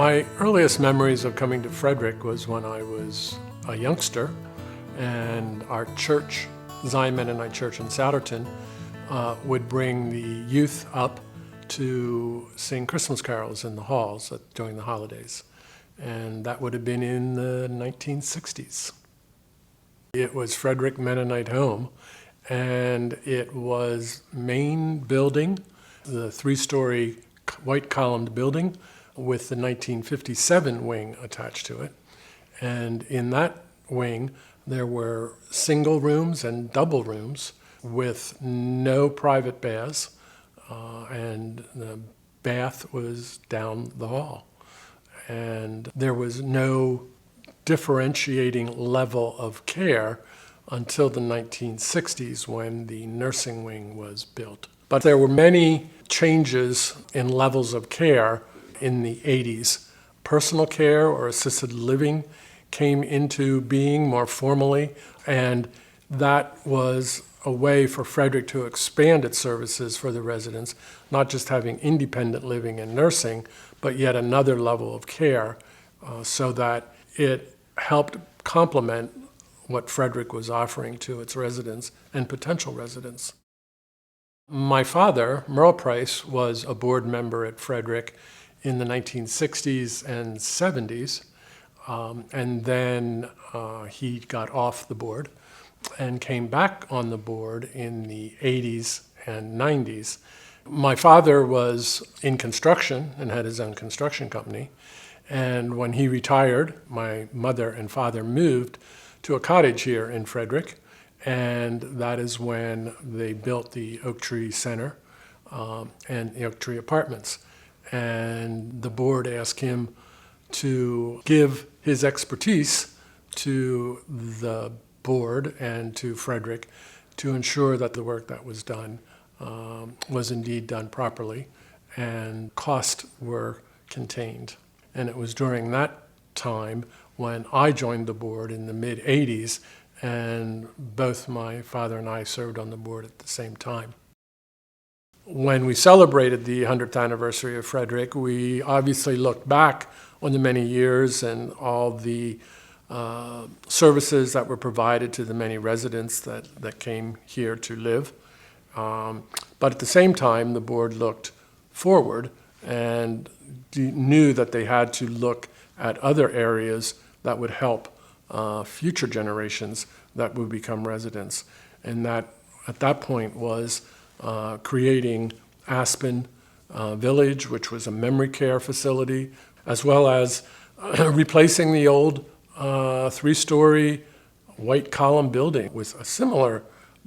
My earliest memories of coming to Frederick was when I was a youngster, and our church, Zion Mennonite Church in Souderton, would bring the youth up to sing Christmas carols in the halls during the holidays. And that would have been in the 1960s. It was Frederick Mennonite Home, and it was main building, the three-story white columned building with the 1957 wing attached to it. And in that wing, there were single rooms and double rooms with no private baths, and the bath was down the hall. And there was no differentiating level of care until the 1960s when the nursing wing was built. But there were many changes in levels of care in the 80s. Personal care or assisted living came into being more formally, and that was a way for Frederick to expand its services for the residents, not just having independent living and nursing, but yet another level of care, so that it helped complement what Frederick was offering to its residents and potential residents. My father, Ronald Price, was a board member at Frederick in the 1960s and 70s, and then he got off the board and came back on the board in the 80s and 90s. My father was in construction and had his own construction company, and when he retired, my mother and father moved to a cottage here in Frederick, and that is when they built the Oak Tree Center and the Oak Tree Apartments. And the board asked him to give his expertise to the board and to Frederick to ensure that the work that was done was indeed done properly and costs were contained. And it was during that time when I joined the board in the mid-80s, and both my father and I served on the board at the same time. When we celebrated the 100th anniversary of Frederick, we obviously looked back on the many years and all the services that were provided to the many residents that came here to live. But at the same time, the board looked forward and knew that they had to look at other areas that would help future generations that would become residents. And that, at that point, was creating Aspen Village, which was a memory care facility, as well as replacing the old three-story white column building with a similar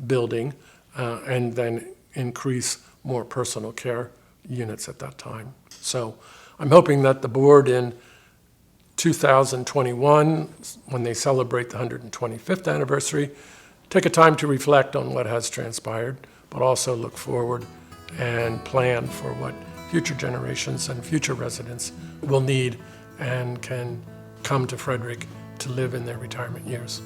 building, and then increase more personal care units at that time. So I'm hoping that the board in 2021, when they celebrate the 125th anniversary, take a time to reflect on what has transpired, but also look forward and plan for what future generations and future residents will need and can come to Frederick to live in their retirement years.